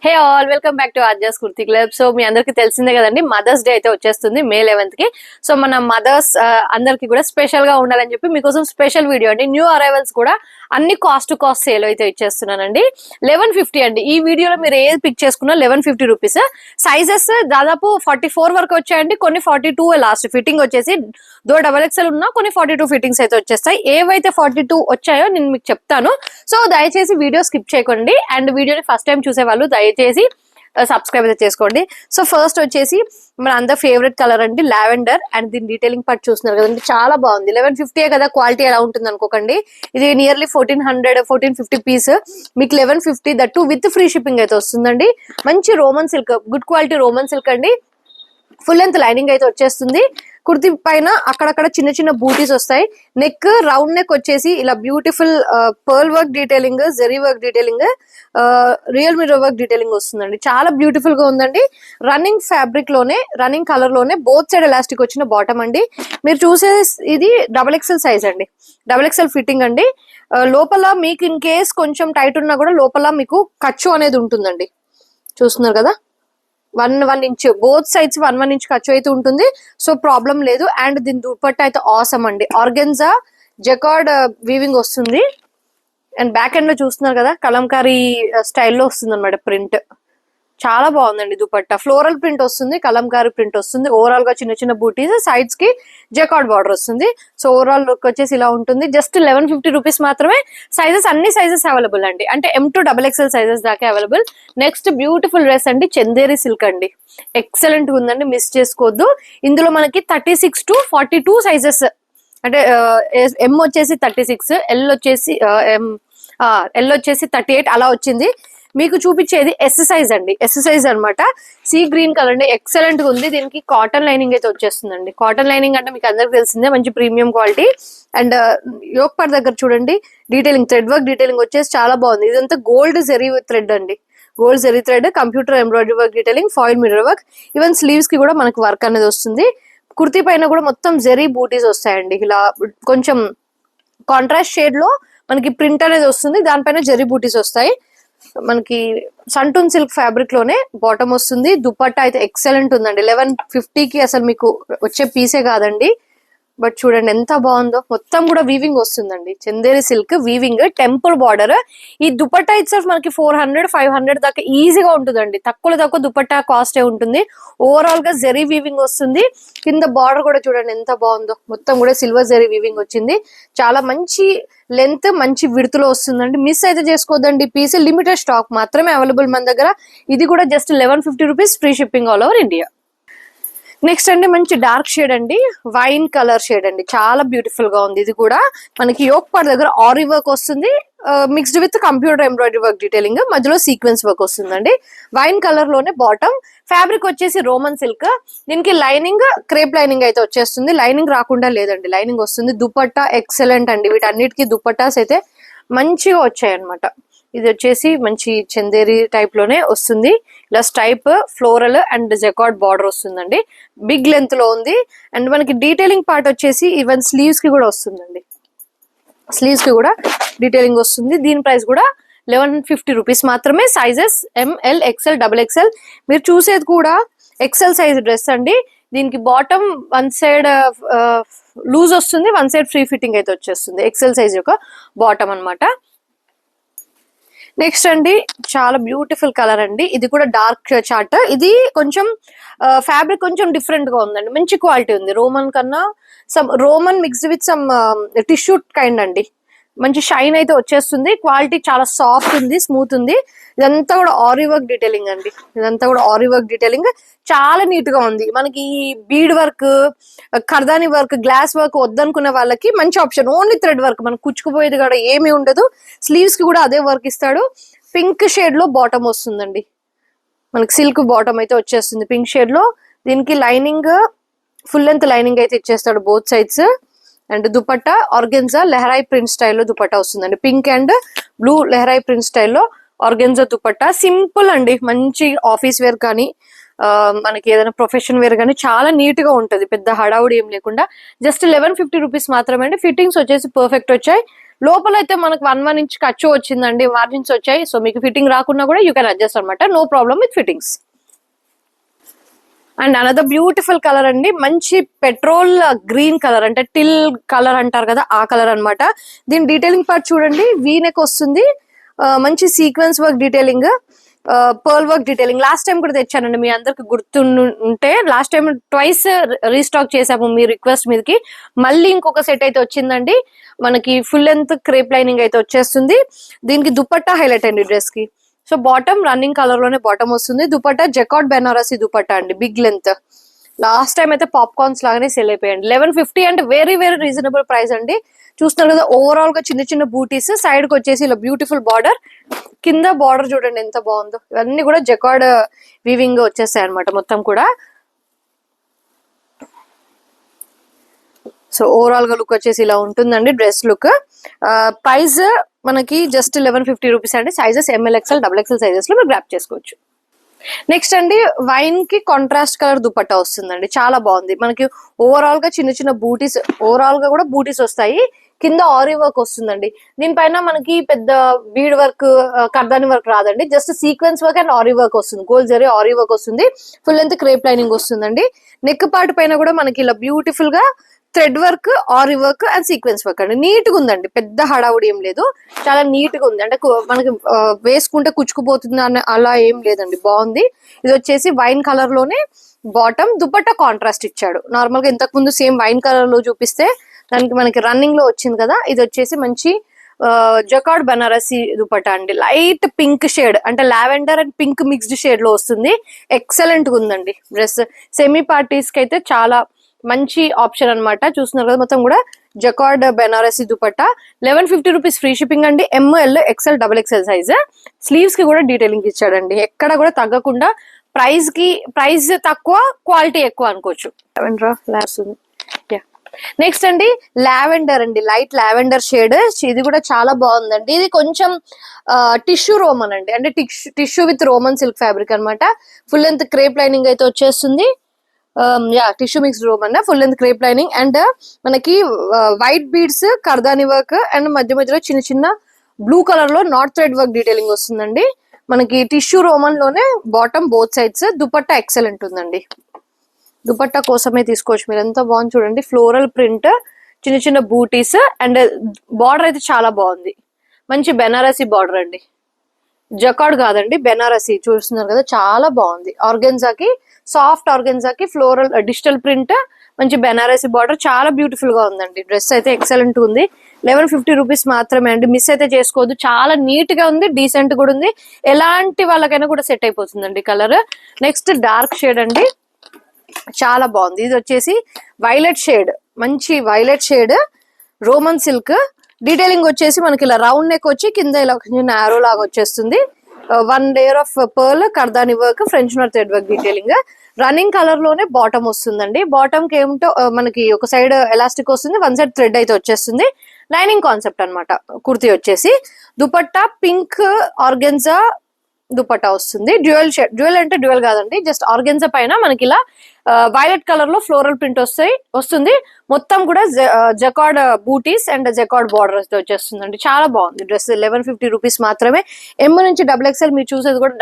Hey all welcome back to Aarja's kurti club. So మీ అందరికి తెలిసిందే కదండి, మదర్స్ డే అయితే వచ్చేస్తుంది May 11th కి. సో మన మదర్స్ అందరికి కూడా స్పెషల్ గా ఉండాలని చెప్పి మీకోసం స్పెషల్ వీడియో అండి. న్యూ అరైవల్స్ కూడా అన్ని కాస్ట్ టు కాస్ట్ సేల్ అయితే ఇచ్చేస్తున్నానండి. 1150 అండి. ఈ వీడియోలో మీరు ఏది పిక్ చేసుకున్నా 1150 రూపీస్. సైజెస్ దాదాపు 44 వరకు వచ్చాయండి, కొన్ని 42 లాస్ట్ ఫిట్టింగ్ వచ్చేసి డబల్ ఎక్స్ఎల్ ఉన్నా కొన్ని 42 ఫిట్టింగ్స్ అయితే వచ్చేస్తాయి. ఏవైతే 42 వచ్చాయో నేను మీకు చెప్తాను. సో దయచేసి వీడియో స్కిప్ చేయకండి. అండ్ వీడియోని ఫస్ట్ టైం చూసే వాళ్ళు దయచేసి సబ్స్క్రైబ్ అయితే చేసుకోండి. సో ఫస్ట్ వచ్చేసి మన అందరి ఫేవరెట్ కలర్ అండి లావెండర్. అండ్ దీని డీటెయిలింగ్ పార్ట్ చూస్తున్నారు కదండి, చాలా బాగుంది. 1150 కదా, క్వాలిటీ ఎలా ఉంటుంది అనుకోకండి. ఇది నియర్లీ 1450 పీస్ మీకు 1150 దట్టు విత్ ఫ్రీ షిప్పింగ్ అయితే వస్తుందండి. మంచి Roman silk, good quality Roman silk అండి. ఫుల్ లెంత్ లైనింగ్ అయితే వచ్చేస్తుంది. కుర్తి పైన అక్కడక్కడ చిన్న చిన్న బూటీస్ వస్తాయి. నెక్ రౌండ్ నెక్ వచ్చేసి ఇలా beautiful pearl work detailing, zari work detailing, real mirror work detailing వస్తుందండి. చాలా బ్యూటిఫుల్ గా ఉందండి. రన్నింగ్ ఫ్యాబ్రిక్ లోనే, రన్నింగ్ కలర్ లోనే బోత్ సైడ్ ఎలాస్టిక్ వచ్చిన బాటమ్ అండి. మీరు చూసే ఇది డబల్ ఎక్స్ఎల్ సైజ్ అండి, డబల్ ఎక్స్ఎల్ ఫిట్టింగ్ అండి. లోపల మీకు ఇన్ కేస్ కొంచెం టైట్ ఉన్నా కూడా లోపల మీకు ఖర్చు అనేది ఉంటుందండి. చూస్తున్నారు కదా, 1 ఇంచ్ బోత్ సైడ్స్ 1 ఇంచ్ ఖర్చు అయితే ఉంటుంది. సో ప్రాబ్లం లేదు. అండ్ దీని దుపట్టా అయితే ఆసమ్ అండి. ఆర్గెన్జా జకార్డ్ వీవింగ్ వస్తుంది. అండ్ బ్యాక్ ఎండ్ లో చూస్తున్నారు కదా, కలంకారీ స్టైల్లో వస్తుంది అనమాట ప్రింట్. చాలా బాగుందండి దుపట్టా. ఫ్లోరల్ ప్రింట్ వస్తుంది, కలంకారీ ప్రింట్ వస్తుంది. ఓవరాల్ గా చిన్న చిన్న బూటీస్, సైడ్స్ కి జకార్డ్ బార్డర్ వస్తుంది. సో ఓవరాల్ లుక్ వచ్చేసి ఇలా ఉంటుంది. జస్ట్ 1150 రూపీస్ మాత్రమే. సైజెస్ అన్ని సైజెస్ అవైలబుల్ అండి, అంటే M to XXL సైజెస్ దాకా అవైలబుల్. నెక్స్ట్ బ్యూటిఫుల్ డ్రెస్ అండి, చందేరి సిల్క్ అండి. ఎక్సలెంట్ గా ఉందండి, మిస్ చేసుకోవద్దు. ఇందులో మనకి 36 to 42 సైజెస్, అంటే M వచ్చేసి 36, L వచ్చేసి 38 అలా వచ్చింది. మీకు చూపించేది ఎస్ సైజ్ అండి, ఎస్ సైజ్ అనమాట. సీ గ్రీన్ కలర్ అండి, ఎక్సలెంట్ గా ఉంది. దీనికి కాటన్ లైనింగ్ అయితే వచ్చేస్తుందండి. కాటన్ లైనింగ్ అంటే మీకు అందరికి తెలిసిందే, మంచి premium quality. And yoke part దగ్గర చూడండి, డీటెయిలింగ్ థ్రెడ్ వర్క్ డీటెయిలింగ్ వచ్చేసి చాలా బాగుంది. ఇదంతా గోల్డ్ జెరీ థ్రెడ్ అండి, gold zari thread, computer embroidery work detailing, foil mirror work. Even sleeves కి కూడా మనకి వర్క్ అనేది వస్తుంది. కుర్తీ పైన కూడా మొత్తం జెరీ బూటీస్ వస్తాయండి. ఇలా కొంచెం కాంట్రాస్ట్ షేడ్ లో మనకి ప్రింట్ అనేది వస్తుంది, దానిపైన జెరీ బూటీస్ వస్తాయి. మనకి సంటూన్ సిల్క్ ఫ్యాబ్రిక్ లోనే బాటమ్ వస్తుంది. దుపట్టా అయితే ఎక్సలెంట్ ఉందండి. 1150 అసలు మీకు వచ్చే పీసే కాదండి. బట్ చూడండి ఎంత బాగుందో, మొత్తం కూడా వీవింగ్ వస్తుందండి. Chanderi silk weaving, temple border. ఈ దుపట్టా ఇట్సెల్ఫ్ మనకి 400-500 దాకా ఈజీగా ఉంటుందండి. తక్కువ దుపట్టా కాస్ట్ ఉంటుంది. ఓవరాల్ గా జెరీ వీవింగ్ వస్తుంది. కింద బార్డర్ కూడా చూడండి ఎంత బాగుందో, మొత్తం కూడా సిల్వర్ జెరీ వీవింగ్ వచ్చింది. చాలా మంచి లెంత్, మంచి విడుతులో వస్తుందండి. మిస్ అయితే చేసుకోవద్దండి. పీస్ లిమిటెడ్ స్టాక్ మాత్రమే అవైలబుల్ మన దగ్గర. ఇది కూడా just 1150 rupees, free shipping all over India. Next అండి మంచి డార్క్ షేడ్ అండి, వైన్ కలర్ షేడ్ అండి. చాలా బ్యూటిఫుల్ గా ఉంది. ఇది కూడా మనకి యోక్ పార్ట్ దగ్గర ఆరీ వర్క్ వస్తుంది, mixed with computer embroidery work detailing, మధ్యలో సీక్వెన్స్ వర్క్ వస్తుందండి. వైన్ కలర్ లోనే బాటమ్. ఫ్యాబ్రిక్ వచ్చేసి రోమన్ సిల్క్. దీనికి లైనింగ్ క్రేప్ లైనింగ్ అయితే వచ్చేస్తుంది. లైనింగ్ రాకుండా లేదండి, లైనింగ్ వస్తుంది. దుపట్టా ఎక్సలెంట్ అండి. వీటన్నిటికీ దుపట్టాస్ అయితే మంచిగా వచ్చాయి అనమాట. ఇది వచ్చేసి మంచి చందేరి టైప్ లోనే వస్తుంది. ఇలా స్టైప్, ఫ్లోరల్ అండ్ జకార్డ్ బార్డర్ వస్తుందండి. బిగ్ లెంత్ లో ఉంది. అండ్ మనకి డీటెయిలింగ్ పార్ట్ వచ్చేసి ఈవెన్ స్లీవ్స్ కి కూడా వస్తుందండి. స్లీవ్స్ కి కూడా డీటెయిలింగ్ వస్తుంది. దీని ప్రైస్ కూడా 1150 రూపీస్ మాత్రమే. Sizes ML, XL, XXL. మీరు చూసేది కూడా ఎక్సెల్ సైజ్ డ్రెస్ అండి. దీనికి బాటమ్ 1 సైడ్ లూజ్ వస్తుంది, 1 సైడ్ ఫ్రీ ఫిట్టింగ్ అయితే వచ్చేస్తుంది. ఎక్సెల్ సైజ్ యొక్క బాటమ్ అనమాట. నెక్స్ట్ అండి చాలా బ్యూటిఫుల్ కలర్ అండి. ఇది కూడా డార్క్ చార్ట్. ఇది కొంచెం ఫ్యాబ్రిక్ కొంచెం డిఫరెంట్ గా ఉందండి, మంచి క్వాలిటీ ఉంది. రోమన్ కన్నా Roman mixed with some tissue kind అండి. మంచి షైన్ అయితే వచ్చేస్తుంది. క్వాలిటీ చాలా సాఫ్ట్ ఉంది, స్మూత్ ఉంది. ఇదంతా కూడా ఆరీ వర్క్ డీటెయిలింగ్ అండి. ఇదంతా కూడా ఆరీ వర్క్ డీటెయిలింగ్ చాలా నీట్ గా ఉంది. మనకి bead work, kardani work, glass work వద్దనుకున్న వాళ్ళకి మంచి ఆప్షన్. ఓన్లీ థ్రెడ్ వర్క్, మనకు కుచ్చుకుపోయేది కూడా ఏమీ ఉండదు. స్లీవ్స్ కి కూడా అదే వర్క్ ఇస్తాడు. పింక్ షేడ్ లో బాటమ్ వస్తుందండి. మనకి సిల్క్ బాటమ్ అయితే వచ్చేస్తుంది పింక్ షేడ్ లో. దీనికి లైనింగ్ ఫుల్ లెంత్ లైనింగ్ అయితే ఇచ్చేస్తాడు both sides. And dupatta organza Leharaayi print స్టైల్లో దుపట్టా వస్తుందండి. Pink and blue Leharaayi print స్టైల్లో ఆర్గెన్జా దుపట్టా. సింపుల్ అండి, మంచి ఆఫీస్ వేర్ కానీ మనకి ఏదైనా ప్రొఫెషన్ వేర్ కానీ చాలా నీట్ గా ఉంటది. పెద్ద హడావుడి ఏం లేకుండా. జస్ట్ 1150 రూపీస్ మాత్రమే అండి. ఫిట్టింగ్స్ వచ్చేసి పర్ఫెక్ట్ వచ్చాయి. లోపల అయితే మనకు 1 ఇంచ్ ఖర్చు వచ్చిందండి, మార్జిన్స్ వచ్చాయి. సో మీకు ఫిట్టింగ్ రాకున్నా కూడా యూ కెన్ అడ్జస్ట్ అనమాట, no problem with fittings. And another beautiful colour అండి, మంచి పెట్రోల్ గ్రీన్ కలర్, అంటే టిల్ కలర్ అంటారు కదా ఆ కలర్ అన్నమాట. దీని డీటెయిలింగ్ పార్ట్ చూడండి, వీనెక్ వస్తుంది, మంచి sequence work detailing, pearl work detailing. Last time కూడా తెచ్చానండి, మీ అందరికి గుర్తుంటే లాస్ట్ టైం ట్వైస్ రీస్టాక్ చేసాము మీ రిక్వెస్ట్ మీదకి. మళ్ళీ ఇంకొక సెట్ అయితే వచ్చిందండి, మనకి ఫుల్ లెంత్ క్రేప్ లైనింగ్ అయితే వచ్చేస్తుంది. దీనికి దుపట్టా హైలైట్ అండి డ్రెస్ కి. సో బాటమ్ రన్నింగ్ కలర్ లోనే బాటమ్ వస్తుంది, దుపట్టా జకాట్ బెనారసి దుపట్టా అండి, బిగ్ లెంత్. లాస్ట్ టైం అయితే పాప్కార్న్స్ లాగానే సెల్ అయిపోయాయండి. 1150 అంటే వెరీ వెరీ రీజనబుల్ ప్రైస్ అండి. చూస్తున్నారు కదా, ఓవరాల్ గా చిన్న చిన్న బూటీస్, సైడ్ కి వచ్చేసి ఇలా బ్యూటిఫుల్ బార్డర్, కింద బార్డర్ చూడండి ఎంత బాగుందో. ఇవన్నీ కూడా జకార్డ్ వీవింగ్ వచ్చేస్తాయి అనమాట మొత్తం కూడా. సో ఓవరాల్ గా లుక్ వచ్చేసి ఇలా ఉంటుందండి డ్రెస్ లుక్. ప్రైస్ మనకి జస్ట్ 1150 రూపీస్ అండి. Sizes ML XL XXL sizes లో మీరు గ్రాప్ చేసుకోవచ్చు. నెక్స్ట్ అండి, వైన్ కి కాంట్రాస్ట్ కలర్ దుపట్టా వస్తుందండి, చాలా బాగుంది. మనకి ఓవరాల్ గా చిన్న చిన్న బూటీస్, ఓవరాల్ గా కూడా బూటీస్ వస్తాయి, కింద ఆరీ వర్క్ వస్తుందండి. దీనిపైన మనకి పెద్ద బీడ్ వర్క్, కర్దాని వర్క్ రాదండి, just sequence work and ary work వస్తుంది, గోల్డ్ జరీ ఆరీ వర్క్ వస్తుంది, ఫుల్ లెంత్ క్రేప్ లైనింగ్ వస్తుందండి. నెక్ పార్ట్ పైన కూడా మనకి ఇలా బ్యూటిఫుల్ గా thread work, ary work and sequence work అండి. నీట్ గా ఉందండి, పెద్ద హడావుడి ఏం లేదు, చాలా నీట్ గా ఉంది. అంటే మనకి వేసుకుంటే కుచ్చుకుపోతుంది అని అలా ఏం లేదండి, బాగుంది. ఇది వచ్చేసి వైన్ కలర్ లోనే బాటమ్, దుపట్టా కాంట్రాస్ట్ ఇచ్చాడు. నార్మల్ గా ఇంతకు ముందు సేమ్ వైన్ కలర్ లో చూపిస్తే దానికి మనకి రన్నింగ్ లో వచ్చింది కదా, ఇది వచ్చేసి మంచి జకార్డ్ బనారసి దుపట్టా అండి, లైట్ పింక్ షేడ్, అంటే lavender and pink mixed shade లో వస్తుంది. ఎక్సలెంట్ గా ఉందండి డ్రెస్. సెమీ పార్టీస్ కి అయితే చాలా మంచి ఆప్షన్ అనమాట. చూస్తున్నారు కదా, మొత్తం కూడా jacquard Banarasi dupatta. 1150 rupees free shipping అండి. ML XL XXL size. Sleeves కి కూడా డీటెయిలింగ్ ఇచ్చాడండి, ఎక్కడ కూడా తగ్గకుండా. ప్రైస్ తక్కువ, క్వాలిటీ ఎక్కువ అనుకోవచ్చు. నెక్స్ట్ అండి, లావెండర్ అండి, లైట్ లావెండర్ షేడ్. ఇది కూడా చాలా బాగుందండి. ఇది కొంచెం టిష్యూ రోమన్ అండి, అంటే tissue with Roman silk fabric అనమాట. ఫుల్ లెంత్ క్రేప్ లైనింగ్ అయితే వచ్చేస్తుంది. Tissue mix Roman, full length crepe lining, and మనకి వైట్ బీడ్స్, కర్దాని వర్క్, అండ్ మధ్య మధ్యలో చిన్న చిన్న బ్లూ కలర్ లో నాట్ థ్రెడ్ వర్క్ డీటెయిలింగ్ వస్తుందండి. మనకి టిష్యూ రోమన్ లోనే bottom both sides. Dupatta excellent ఉందండి, దుపట్టా కోసమే తీసుకోవచ్చు మీరు. ఎంత బాగుంది చూడండి, ఫ్లోరల్ ప్రింట్, చిన్న చిన్న బూటీస్, అండ్ బార్డర్ అయితే చాలా బాగుంది. మంచి బెనారసి బార్డర్ అండి, జకార్డ్ కాదండి బెనారసి. చూస్తున్నారు కదా, చాలా బాగుంది. ఆర్గెన్జాకి, సాఫ్ట్ ఆర్గెన్జాకి ఫ్లోరల్ డిజిటల్ ప్రింట్, మంచి బెనారసి బార్డర్, చాలా బ్యూటిఫుల్ గా ఉందండి. డ్రెస్ అయితే ఎక్సలెంట్ ఉంది. 1150 రూపీస్ మాత్రమే అండి, మిస్ అయితే చేసుకోవద్దు. చాలా నీట్ గా ఉంది, డీసెంట్ కూడా ఉంది, ఎలాంటి వాళ్ళకైనా కూడా సెట్ అయిపోతుందండి కలర్. నెక్స్ట్ డార్క్ షేడ్ అండి, చాలా బాగుంది. ఇది వచ్చేసి వైలెట్ షేడ్, మంచి violet shade, Roman silk. Detailing వచ్చేసి మనకి ఇలా రౌండ్ నెక్ వచ్చి కింద ఇలా కొంచెం నారో లాగా వచ్చేస్తుంది. 1 layer of pearl, kardani work, French knot thread work detailing. Running colour లోనే బాటమ్ వస్తుందండి. బాటమ్ కి ఏమిటో మనకి ఒక సైడ్ ఎలాస్టిక్ వస్తుంది, 1 సైడ్ థ్రెడ్ అయితే వచ్చేస్తుంది. లైనింగ్ కాన్సెప్ట్ అనమాట కుర్తీ వచ్చేసి. దుపట్టా పింక్ ఆర్గెన్జా దుపట్టా వస్తుంది. డ్యూయల్ అంటే డ్యూయల్ కాదండి, జస్ట్ ఆర్గెన్జా పైన మనకి ఇలా వైలెట్ కలర్ లో ఫ్లోరల్ ప్రింట్ వస్తుంది. మొత్తం కూడా jacquard butis and jacquard borders వచ్చేస్తుందండి. చాలా బాగుంది డ్రెస్. 1150 రూపీస్ మాత్రమే. M నుంచి XXL మీరు చూసేది కూడా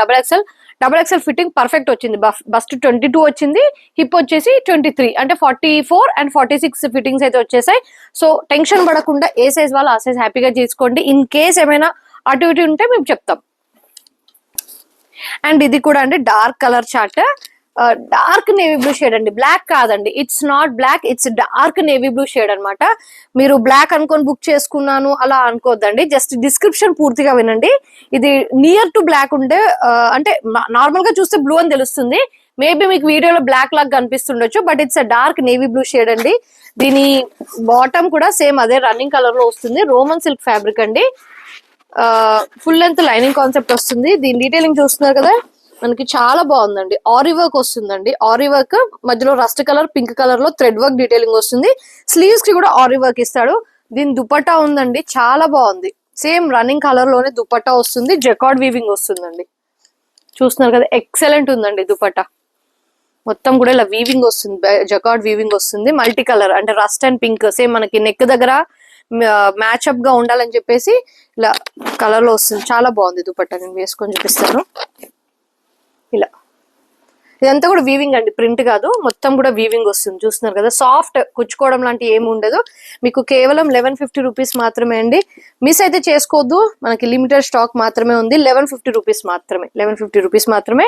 XXL ఫిట్టింగ్ పర్ఫెక్ట్ వచ్చింది. బస్ట్ 22 వచ్చింది, హిప్ వచ్చేసి 23, అంటే 44 అండ్ 46 ఫిట్టింగ్స్ అయితే వచ్చేసాయి. సో టెన్షన్ పడకుండా ఏ సైజ్ వాళ్ళు ఆ సైజ్ హ్యాపీగా చేసుకోండి. ఇన్ కేస్ ఏమైనా అటు ఇటు ఉంటే మేము చెప్తాం. అండ్ ఇది కూడా అండి dark colour chart, dark navy blue shade అండి, బ్లాక్ కాదండి, it's not black, it's dark navy blue shade అనమాట. మీరు బ్లాక్ అనుకొని బుక్ చేసుకున్నాను అలా అనుకోవద్దండి, జస్ట్ డిస్క్రిప్షన్ పూర్తిగా వినండి. ఇది నియర్ టు బ్లాక్ ఉంటే, అంటే నార్మల్ గా చూస్తే బ్లూ అని తెలుస్తుంది, మేబీ మీకు వీడియోలో బ్లాక్ లాగా కనిపిస్తుండొచ్చు, but it's dark navy blue shade అండి. దీని బాటమ్ కూడా సేమ్ అదే రన్నింగ్ కలర్ లో వస్తుంది, రోమన్ సిల్క్ ఫ్యాబ్రిక్ అండి. ఫుల్ లెంత్ లైనింగ్ కాన్సెప్ట్ వస్తుంది. దీని డీటెయిలింగ్ చూస్తున్నారు కదా, మనకి చాలా బాగుందండి. ఆరీ వర్క్ వస్తుందండి, ఆరీ వర్క్ మధ్యలో రస్ట్ కలర్, పింక్ కలర్ లో థ్రెడ్ వర్క్ డీటెయిలింగ్ వస్తుంది. స్లీవ్స్ కి కూడా ఆరీ వర్క్ ఇస్తాడు. దీని దుపట్టా ఉందండి, చాలా బాగుంది. సేమ్ రన్నింగ్ కలర్ లోనే దుపట్టా వస్తుంది, జకార్డ్ వీవింగ్ వస్తుందండి. చూస్తున్నారు కదా, ఎక్సలెంట్ ఉందండి దుపట్టా. మొత్తం కూడా ఇలా వీవింగ్ వస్తుంది, జకార్డ్ వీవింగ్ వస్తుంది. మల్టీ కలర్ అంటే రస్ట్ అండ్ పింక్, సేమ్ మనకి నెక్ దగ్గర మ్యాచ్అప్ గా ఉండాలని చెప్పేసి ఇలా కలర్ లో వస్తుంది. చాలా బాగుంది దుపట్టా. నేను వేసుకొని చూపిస్తాను. ఇలా ఇదంతా కూడా వీవింగ్ అండి, ప్రింట్ కాదు, మొత్తం కూడా వీవింగ్ వస్తుంది. చూస్తున్నారు కదా, సాఫ్ట్, కుచ్చుకోవడం లాంటి ఏమి ఉండదు. మీకు కేవలం 1150 రూపీస్ మాత్రమే అండి. మిస్ అయితే చేసుకోవద్దు, మనకి లిమిటెడ్ స్టాక్ మాత్రమే ఉంది. 1150 రూపీస్ మాత్రమే, 1150 రూపీస్ మాత్రమే.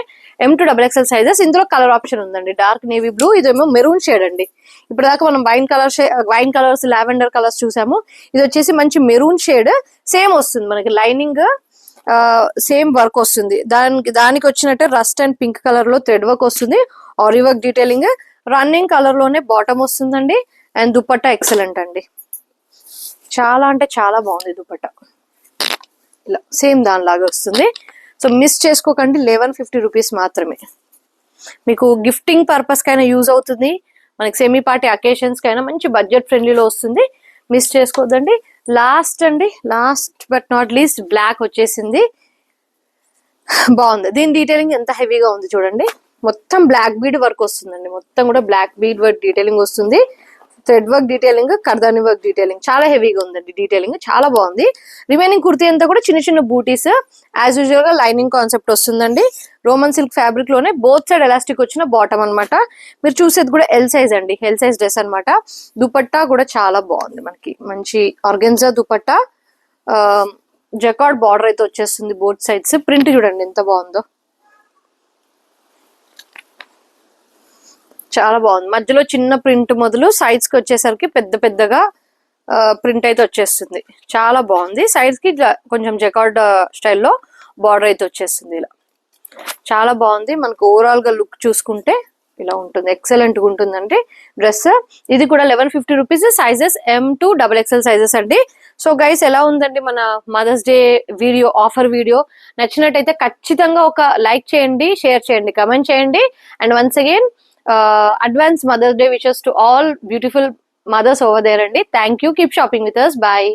M2 XXL sizes. ఇందులో కలర్ ఆప్షన్ ఉందండి, డార్క్ నేవీ బ్లూ, ఇదేమో మెరూన్ షేడ్ అండి. ఇప్పుడు దాకా మనం వైన్ కలర్స్, లావెండర్ కలర్స్ చూసాము. ఇది వచ్చేసి మంచి మెరూన్ షేడ్. సేమ్ వస్తుంది మనకి లైనింగ్, సేమ్ వర్క్ వస్తుంది. దానికి వచ్చినట్టే రస్ట్ అండ్ పింక్ కలర్ లో థ్రెడ్ వర్క్ వస్తుంది. ఆరి వర్క్ డీటెయిలింగ్, రన్నింగ్ కలర్ లోనే బాటమ్ వస్తుందండి. అండ్ దుపట్టా ఎక్సలెంట్ అండి, చాలా అంటే చాలా బాగుంది దుపట్టా. ఇలా సేమ్ దానిలాగా వస్తుంది. సో మిస్ చేసుకోకండి, 1150 రూపీస్ మాత్రమే. మీకు గిఫ్టింగ్ పర్పస్ కైనా యూజ్ అవుతుంది, మనకి సెమీ పార్టీ అకేషన్స్ కైనా మంచి బడ్జెట్ ఫ్రెండ్లీలో వస్తుంది. మిస్ చేసుకోవద్దండి. లాస్ట్ అండి, last but not least, black వచ్చేసింది. బాగుంది. దీని డీటెయిలింగ్ ఎంత హెవీగా ఉంది చూడండి. మొత్తం బ్లాక్ బీడ్ వర్క్ వస్తుందండి, మొత్తం కూడా బ్లాక్ బీడ్ వర్క్ డీటెయిలింగ్ వస్తుంది. Thread work detailing, kardani work detailing, చాలా హెవీగా ఉందండి డీటెయిలింగ్, చాలా బాగుంది. రిమైనింగ్ కుర్తీ అంతా కూడా చిన్న చిన్న బూటీస్, యాజ్ యూజువల్ గా లైనింగ్ కాన్సెప్ట్ వస్తుందండి. రోమన్ సిల్క్ ఫ్యాబ్రిక్ లోనే బోత్ సైడ్ ఎలాస్టిక్ వచ్చిన బాటమ్ అనమాట. మీరు చూసేది కూడా ఎల్ సైజ్ అండి, ఎల్ సైజ్ డ్రెస్ అనమాట. దుపట్టా కూడా చాలా బాగుంది, మనకి మంచి ఆర్గెన్జా దుపట్టా, జకార్డ్ బార్డర్ అయితే వచ్చేస్తుంది బోత్ సైడ్స్. ప్రింట్ చూడండి ఎంత బాగుందో, చాలా బాగుంది. మధ్యలో చిన్న ప్రింట్ మొదలు సైడ్స్ కి వచ్చేసరికి పెద్ద పెద్దగా ప్రింట్ అయితే వచ్చేస్తుంది. చాలా బాగుంది. సైడ్స్ కి కొంచెం జకార్డ్ స్టైల్లో బార్డర్ అయితే వచ్చేస్తుంది. ఇలా చాలా బాగుంది. మనకు ఓవరాల్ గా లుక్ చూసుకుంటే ఇలా ఉంటుంది, ఎక్సలెంట్ గా ఉంటుందండి డ్రెస్. ఇది కూడా 1150 rupees. Sizes M2 XXL sizes అండి. సో గైస్, ఎలా ఉందండి మన mother's day video, offer video? నచ్చినట్టయితే ఖచ్చితంగా ఒక లైక్ చేయండి, షేర్ చేయండి, కమెంట్ చేయండి. And once again advance Mother's Day wishes to all beautiful mothers over there, and thank you. Keep shopping with us. Bye.